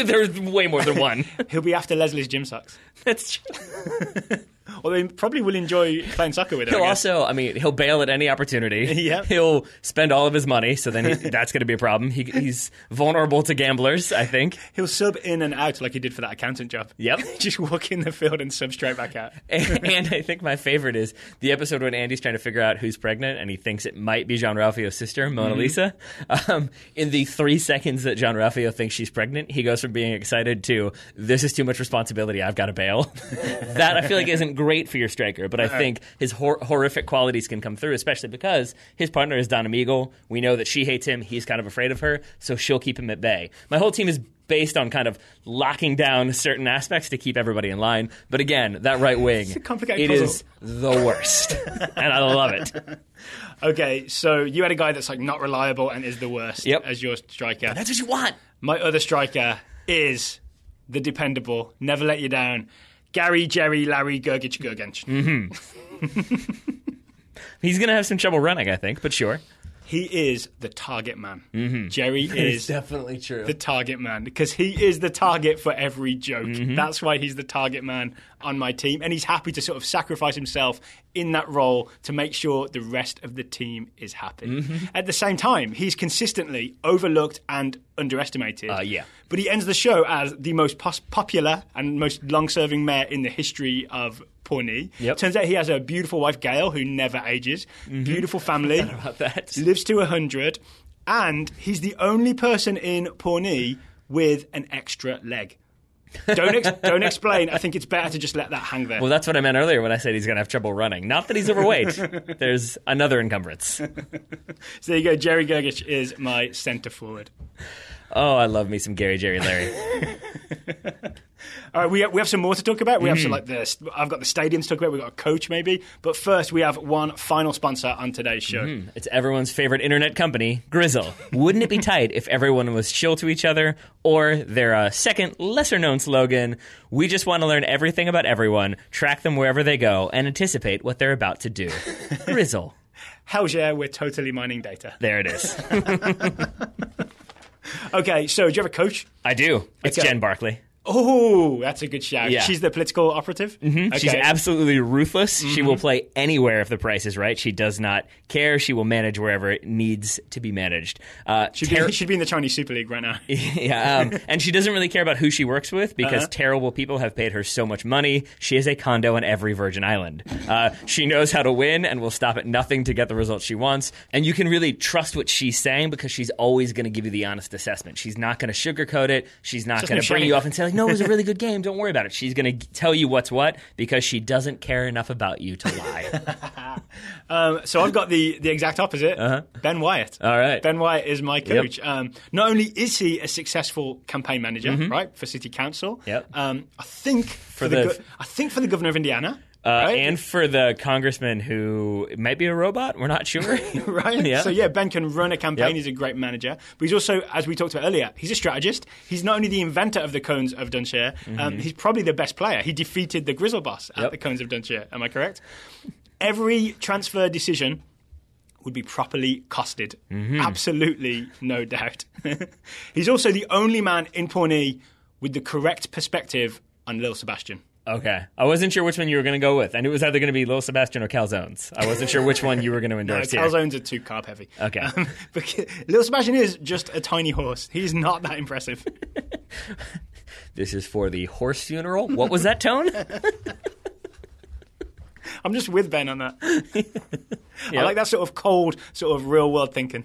There's way more than one. He'll be after Leslie's gym socks. That's true. Although he probably will enjoy playing soccer with her. He'll also, he'll bail at any opportunity. Yep. He'll spend all of his money, so then that's going to be a problem. He's vulnerable to gamblers, I think. He'll sub in and out like he did for that accountant job. Yep. Just walk in the field and sub straight back out. And I think my favorite is the episode when Andy's trying to figure out who's pregnant, and he thinks it might be Jean-Ralphio's sister, Mona Lisa. In the 3 seconds that Jean-Ralphio thinks she's pregnant, he goes from being excited to, this is too much responsibility, I've got to bail. That, I feel like, isn't great for your striker, but I think his horrific qualities can come through, especially because his partner is Donna Meagle. We know that she hates him. He's kind of afraid of her, so she'll keep him at bay. My whole team is based on kind of locking down certain aspects to keep everybody in line. But again, that right wing, it is the worst. And I love it. Okay, so you had a guy that's like not reliable and is the worst as your striker. But that's what you want. My other striker is the dependable, never let you down, Gary, Jerry, Larry, Gergich, Gergench. He's going to have some trouble running, I think, but sure. He is the target man. Jerry is definitely true. The target man, because he is the target for every joke. That's why he's the target man on my team, and he's happy to sort of sacrifice himself in that role to make sure the rest of the team is happy. At the same time, he's consistently overlooked and underestimated. But he ends the show as the most popular and most long-serving mayor in the history of Pawnee. Turns out he has a beautiful wife, Gail, who never ages. Beautiful family. About that. Lives to 100. And he's the only person in Pawnee with an extra leg. Don't explain. I think it's better to just let that hang there. Well, that's what I meant earlier when I said he's going to have trouble running. Not that he's overweight. There's another encumbrance. So there you go. Jerry Gergich is my centre forward. Oh, I love me some Gary, Jerry, Larry. All right, we have some more to talk about. We have some like this. I've got the stadium to talk about. We've got a coach maybe. But first, we have one final sponsor on today's show. It's everyone's favorite internet company, Grizzle. Wouldn't it be tight if everyone was chill to each other? Or their second, lesser-known slogan, we just want to learn everything about everyone, track them wherever they go, and anticipate what they're about to do. Grizzle. Hell's yeah, we're totally mining data. There it is. Okay, so do you have a coach? I do. It's Okay. Jen Barkley. Oh, that's a good shout. Yeah. She's the political operative? Okay. She's absolutely ruthless. She will play anywhere if the price is right. She does not care. She will manage wherever it needs to be managed. She'd be in the Chinese Super League right now. Yeah, and she doesn't really care about who she works with because terrible people have paid her so much money. She has a condo on every Virgin Island. She knows how to win and will stop at nothing to get the results she wants. And you can really trust what she's saying because she's always going to give you the honest assessment. She's not going to sugarcoat it. She's not going to bring you off and say, like, no, it was a really good game. Don't worry about it. She's going to tell you what's what because she doesn't care enough about you to lie. So I've got the exact opposite. Ben Wyatt. All right. Ben Wyatt is my coach. Yep. Not only is he a successful campaign manager, right, for city council. Yep. I think for the governor of Indiana. Right? And for the congressman who might be a robot, we're not sure. Right? Yeah. So, Ben can run a campaign. Yep. He's a great manager. But he's also, as we talked about earlier, he's a strategist. He's not only the inventor of the Cones of Dunshire, he's probably the best player. He defeated the Grizzle boss at the Cones of Dunshire. Am I correct? Every transfer decision would be properly costed. Absolutely, no doubt. He's also the only man in Pawnee with the correct perspective on Lil Sebastian. Okay. I wasn't sure which one you were going to go with. I knew it was either going to be Lil Sebastian or Calzones. I wasn't sure which one you were going to endorse here. Calzones are too carb heavy. Okay. Lil Sebastian is just a tiny horse. He's not that impressive. This is for the horse funeral? What was that tone? I'm just with Ben on that. I like that sort of cold, sort of real-world thinking.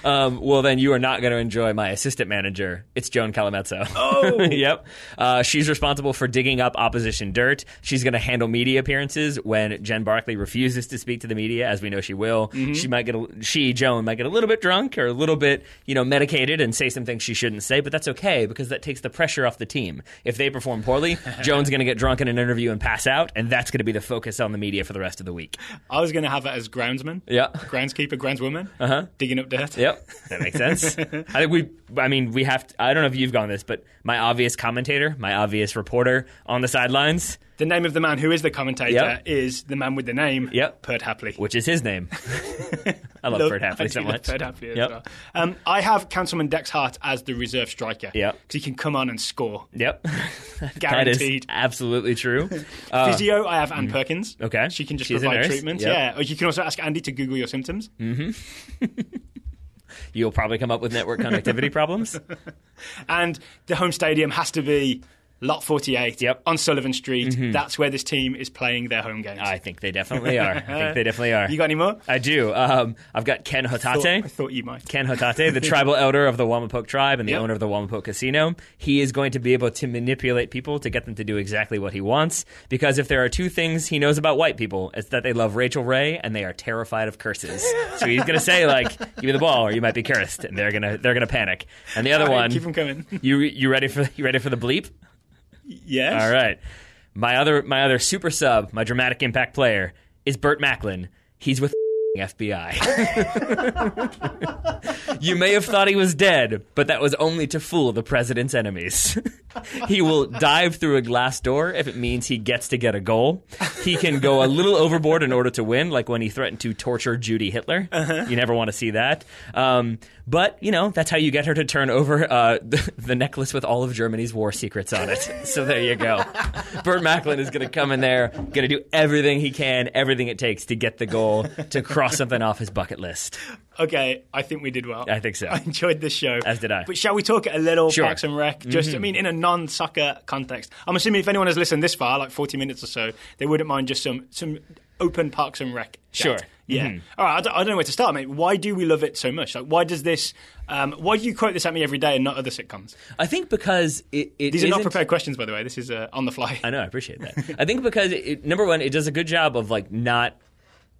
Well, then you are not going to enjoy my assistant manager. It's Joan Calamezzo. Oh! Yep. She's responsible for digging up opposition dirt. She's going to handle media appearances when Jen Barkley refuses to speak to the media, as we know she will. Joan, might get a little bit drunk or a little bit, medicated and say some things she shouldn't say, but that's okay because that takes the pressure off the team. If they perform poorly, Joan's going to get drunk in an interview and pass out, and that's going to be the focus on the media for the rest of the week. I was going to have it as groundsman. Yeah. Groundskeeper, groundswoman. Digging up dirt. Yep. That makes sense. I think we have to, I don't know if you've gone this, but my obvious commentator, my obvious reporter on the sidelines. The name of the man who is the commentator is the man with the name, Perd Hapley. Which is his name. I love Perd Hapley so much. Perd Hapley as well. I have Councilman Dex Hart as the reserve striker. Because he can come on and score. Yep. Guaranteed. That is absolutely true. Physio, I have Ann Perkins. Okay. She can just provide treatment. Yep. Yeah. Or you can also ask Andy to Google your symptoms. You'll probably come up with network connectivity problems. And the home stadium has to be Lot 48 on Sullivan Street. That's where this team is playing their home games. I think they definitely are. You got any more? I do. I've got Ken Hotate. I thought you might. Ken Hotate, the tribal elder of the Wamapoke tribe and the owner of the Wamapoke Casino. He is going to be able to manipulate people to get them to do exactly what he wants. Because if there are two things he knows about white people, it's that they love Rachel Ray and they are terrified of curses. So he's going to say, give me the ball or you might be cursed. And they're gonna panic. And the other one, keep them coming. You ready for the bleep? Yes. All right. My other super sub, my dramatic impact player, is Burt Macklin. He's with FBI. You may have thought he was dead, but that was only to fool the president's enemies. He will dive through a glass door if it means he gets to get a goal. He can go a little overboard in order to win, like when he threatened to torture Judy Hitler. You never want to see that. But, that's how you get her to turn over the necklace with all of Germany's war secrets on it. So there you go. Burt Macklin is going to come in there, going to do everything he can, everything it takes to get the goal, to cross something off his bucket list. Okay, I think we did well. I think so. I enjoyed this show. As did I. But shall we talk a little Parks and Rec? Just, in a non-soccer context. I'm assuming if anyone has listened this far, like 40 minutes or so, they wouldn't mind just some open Parks and Rec chat. Sure. Yeah. All right, I don't know where to start, mate. Why do we love it so much? Why does this... why do you quote this at me every day and not other sitcoms? I think because These are not prepared questions, by the way. This is on the fly. I know, I appreciate that. I think because, number one, it does a good job of, not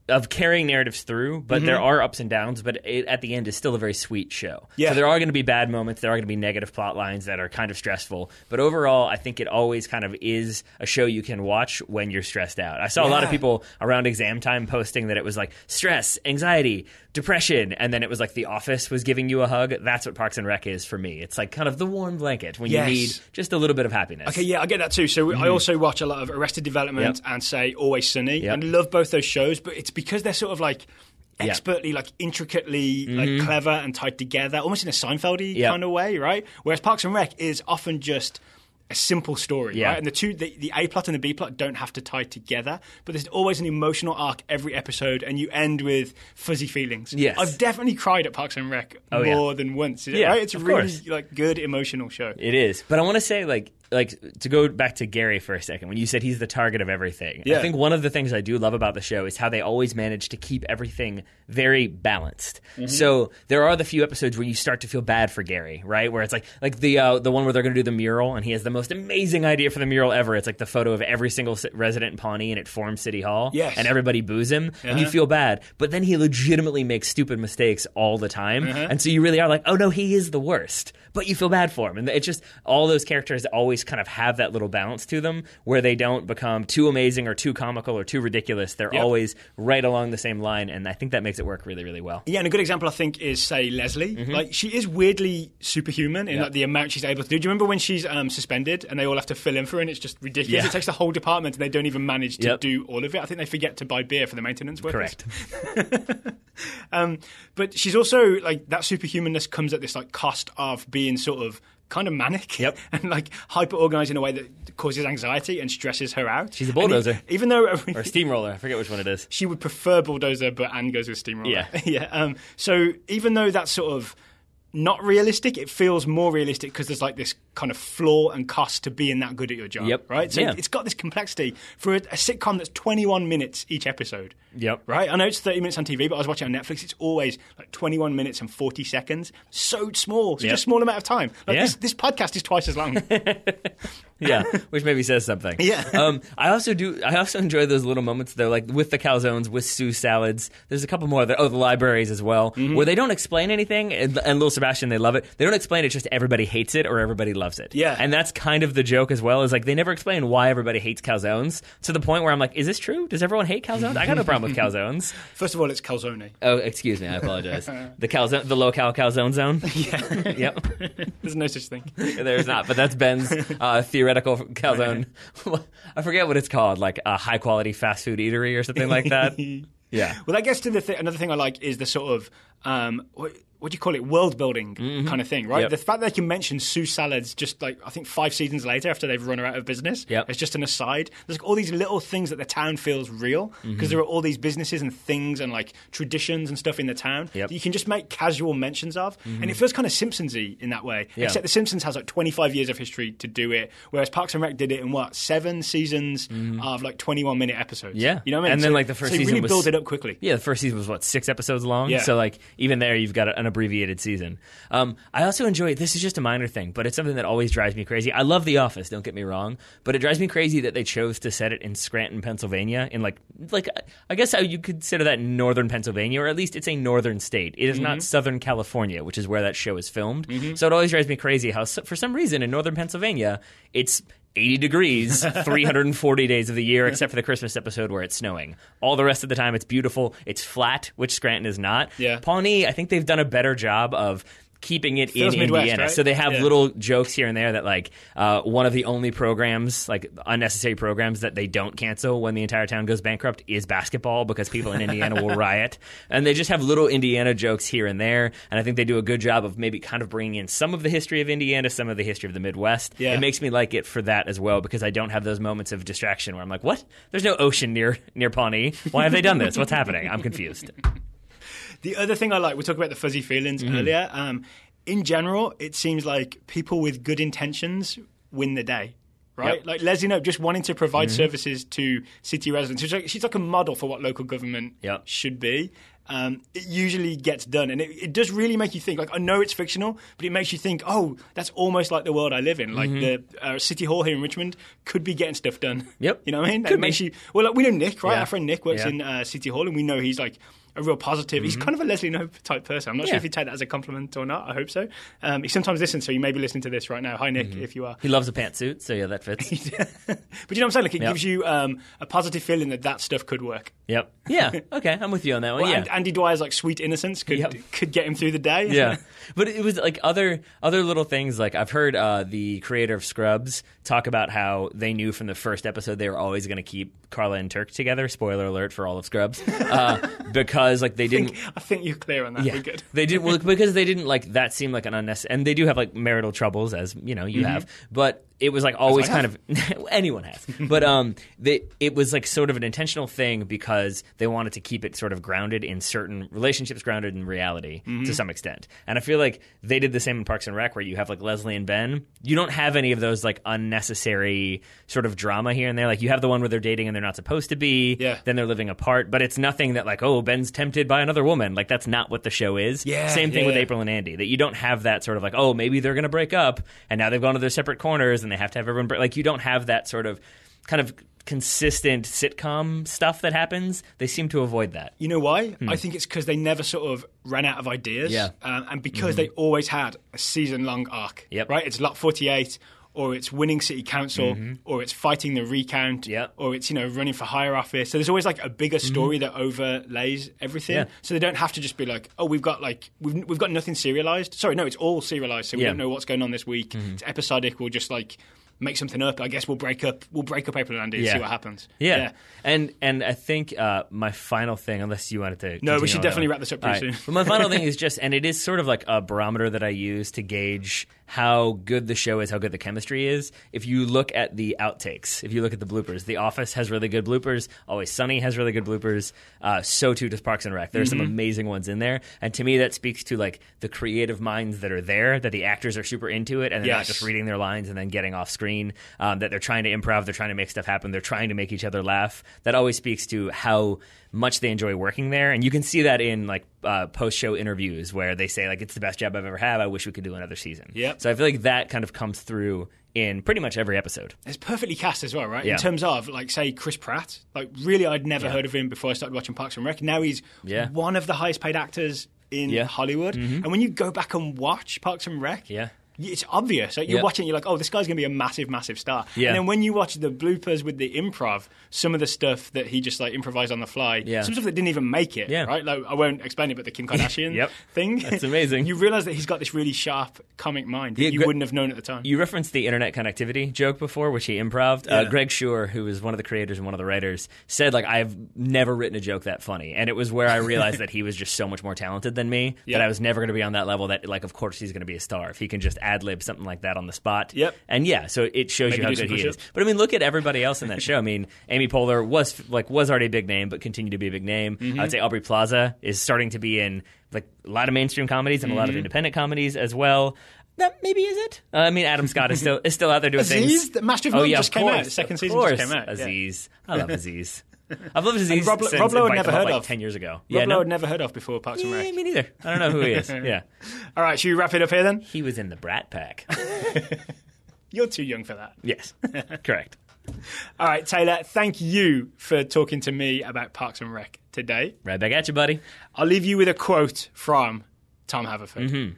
of carrying narratives through, but there are ups and downs, but it, at the end, is still a very sweet show. Yeah. So there are going to be bad moments, there are going to be negative plot lines that are kind of stressful, but overall, I think it always kind of is a show you can watch when you're stressed out. I saw a lot of people around exam time posting that it was like stress, anxiety, depression, and then it was like The Office was giving you a hug. That's what Parks and Rec is for me. It's like kind of the warm blanket when you need just a little bit of happiness. Okay, yeah, I get that too. So I also watch a lot of Arrested Development and say Always Sunny, and love both those shows, but it's because they're sort of like expertly, like intricately, like clever and tied together, almost in a Seinfeld-y kind of way, right? Whereas Parks and Rec is often just a simple story, right? And the A plot and the B plot don't have to tie together, but there's always an emotional arc every episode, and you end with fuzzy feelings. Yes. I've definitely cried at Parks and Rec more than once. Right? It's a really like good emotional show. It is. But I want to say, like to go back to Gary for a second, when you said he's the target of everything, I think one of the things I do love about the show is how they always manage to keep everything very balanced. So there are the few episodes where you start to feel bad for Gary, right? Where it's like the one where they're going to do the mural, and he has the most amazing idea for the mural ever. It's like the photo of every single resident in Pawnee, and it forms City Hall. Yes. And everybody boos him, and you feel bad. But then he legitimately makes stupid mistakes all the time, and so you really are like, oh no, he is the worst. But you feel bad for him. And it's just all those characters always kind of have that little balance to them where they don't become too amazing or too comical or too ridiculous. They're always right along the same line, and I think that makes it work really, really well. Yeah, and a good example, I think, is, say, Leslie. Like, she is weirdly superhuman in like the amount she's able to do. Do you remember when she's suspended and they all have to fill in for her, and it's just ridiculous? It takes the whole department and they don't even manage to do all of it. I think they forget to buy beer for the maintenance workers. Correct. But she's also, like, that superhumanness comes at this, like, cost of being sort of kind of manic and like hyper-organized in a way that causes anxiety and stresses her out. She's a bulldozer. Even though... or steamroller. I forget which one it is. She would prefer bulldozer, but Anne goes with steamroller. So even though that's sort of not realistic, it feels more realistic because there's like this kind of flaw and cost to being that good at your job, right? So it's got this complexity for a sitcom that's 21 minutes each episode, right? I know it's 30 minutes on TV, but I was watching on Netflix. It's always like 21 minutes and 40 seconds. So small, such a small amount of time. Like this podcast is twice as long. Which maybe says something. I also enjoy those little moments though, like with the calzones, with Sue salads. There's a couple more the libraries as well, where they don't explain anything, and Little Sebastian, they love it. They don't explain it, just everybody hates it or everybody loves it. And that's kind of the joke as well, is like they never explain why everybody hates calzones, to the point where I'm like, is this true? Does everyone hate calzones? I got no problem with calzones. First of all, it's calzone. Oh, excuse me, I apologize. The low-cal calzone zone? There's no such thing. There's not, but that's Ben's theoretical calzone. I forget what it's called, like a high-quality fast food eatery or something like that. Well, that gets to another thing I like is the sort of what do you call it, world building kind of thing, right? The fact that they can mention Sue salads just like I think 5 seasons later after they've run her out of business, it's just an aside. There's like all these little things that the town feels real because there are all these businesses and things and like traditions and stuff in the town that you can just make casual mentions of, and it feels kind of Simpsons-y in that way. Except The Simpsons has like 25 years of history to do it, whereas Parks and Rec did it in 7 seasons of like 21-minute episodes. You know what I mean? And then like the first season really build it up quickly. The first season was 6 episodes long. So like even there you've got an abbreviated season. I also enjoy, this is just a minor thing, but it's something that always drives me crazy. I love The Office, don't get me wrong, but it drives me crazy that they chose to set it in Scranton, Pennsylvania, in like I guess how you consider that northern Pennsylvania, or at least it's a northern state. It is not Southern California, which is where that show is filmed. So it always drives me crazy how for some reason in northern Pennsylvania it's 80 degrees 340 days of the year, except for the Christmas episode where it's snowing. All the rest of the time it's beautiful. It's flat, which Scranton is not. Pawnee, I think they've done a better job of keeping it in Midwest, Indiana. right? So they have little jokes here and there that like one of the only programs, like unnecessary programs that they don't cancel when the entire town goes bankrupt is basketball, because people in Indiana will riot. And they just have little Indiana jokes here and there. And I think they do a good job of maybe kind of bringing in some of the history of Indiana, some of the history of the Midwest. It makes me like it for that as well, because I don't have those moments of distraction where I'm like, what? There's no ocean near Pawnee. Why have they done this? What's happening? I'm confused. The other thing I like, we talked about the fuzzy feelings earlier. In general, it seems like people with good intentions win the day, right? Like Leslie Knope just wanting to provide services to city residents. She's like a model for what local government should be. it usually gets done. And it does really make you think. Like, I know it's fictional, but it makes you think, oh, that's almost like the world I live in. Like the City Hall here in Richmond could be getting stuff done. Yep. You know what I mean? Could it makes you. Well, like, we know Nick, right? Yeah. Our friend Nick works in City Hall, and we know he's like a real positive. He's kind of a Leslie Knope type person. I'm not sure if you take that as a compliment or not. I hope so. He sometimes listens, so you may be listening to this right now. Hi, Nick, if you are. He loves a pantsuit, so yeah, that fits. But you know what I'm saying? Like, it gives you a positive feeling that stuff could work. Yep. Yeah. Okay, I'm with you on that one. Well, yeah. and Andy Dwyer's like sweet innocence could get him through the day. Yeah. But it was like other little things. Like, I've heard the creator of Scrubs talk about how they knew from the first episode they were always going to keep Carla and Turk together. Spoiler alert for all of Scrubs, because like they didn't. I think you're clear on that. Yeah, we're good. They did because they didn't like that seemed like an unnecessary. And they do have like marital troubles, as you know you have, but. It was like always kind of anyone has, but it was like sort of an intentional thing because they wanted to keep it sort of grounded in certain relationships, grounded in reality to some extent. And I feel like they did the same in Parks and Rec, where you have like Leslie and Ben. You don't have any of those like unnecessary sort of drama here and there. Like you have the one where they're dating and they're not supposed to be. Yeah. Then they're living apart, but it's nothing that like, oh, Ben's tempted by another woman. Like that's not what the show is. Yeah, Same thing with April and Andy. That you don't have that sort of like, oh, maybe they're going to break up and now they've gone to their separate corners. And they have to have everyone like you don't have that sort of kind of consistent sitcom stuff that happens. They seem to avoid that. You know why? I think it's because they never sort of ran out of ideas. Yeah. And because they always had a season-long arc. Yep. Right? It's Lot 48, or it's winning city council, or it's fighting the recount, or it's, running for higher office. So there's always like a bigger story that overlays everything. Yeah. So they don't have to just be like, oh, we've got nothing serialized. Sorry, no, it's all serialized. So we don't know what's going on this week. It's episodic. We'll just like make something up. I guess we'll break up April and Andy and see what happens. Yeah. And I think my final thing, unless you wanted to No, we should definitely wrap this up pretty soon. But my final thing is just, and it is sort of like a barometer that I use to gauge how good the show is, how good the chemistry is. If you look at the outtakes, if you look at the bloopers, The Office has really good bloopers. Always Sunny has really good bloopers. So too does Parks and Rec. There's some amazing ones in there. And to me, that speaks to like the creative minds that are there, that the actors are super into it and they're not just reading their lines and then getting off screen, that they're trying to improv, they're trying to make stuff happen, they're trying to make each other laugh. That always speaks to how much they enjoy working there. And you can see that in like post-show interviews where they say like, it's the best job I've ever had. I wish we could do another season. Yep. So I feel like that kind of comes through in pretty much every episode. It's perfectly cast as well, right? Yeah. In terms of, like, say, Chris Pratt. Like, really, I'd never heard of him before I started watching Parks and Rec. Now he's one of the highest paid actors in Hollywood. And when you go back and watch Parks and Rec, it's obvious. Like, you're watching it, you're like, oh, this guy's going to be a massive, massive star. And then when you watch the bloopers with the improv, some of the stuff that he just like improvised on the fly, some stuff that didn't even make it, right? Like, I won't explain it, but the Kim Kardashian thing. That's amazing. You realize that he's got this really sharp comic mind that you wouldn't have known at the time. You referenced the internet connectivity joke before, which he improved. Greg Schur, who was one of the creators and one of the writers, said, like, I've never written a joke that funny. And it was where I realized that he was just so much more talented than me, that I was never going to be on that level, that, like, of course he's going to be a star. If he can just ad-lib something like that on the spot. And so it shows you how good he is. But I mean, look at everybody else in that show. I mean, Amy Poehler was already a big name, but continued to be a big name. I would say Aubrey Plaza is starting to be in like a lot of mainstream comedies and a lot of independent comedies as well. That maybe is it. I mean, Adam Scott is still out there doing Aziz, things. The Master of None just came out. The second season just came out. Aziz, I love Aziz. I've loved Aziz since Rob Lowe had never heard like of 10 years ago. Rob Lowe had never heard of before Parks and Rec. Me neither. I don't know who he is. All right, should we wrap it up here then? He was in the Brat Pack. You're too young for that. Yes, correct. All right, Taylor, thank you for talking to me about Parks and Rec today. Right back at you, buddy. I'll leave you with a quote from Tom Haverford.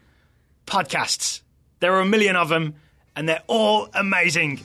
Podcasts. There are a million of them, and they're all amazing.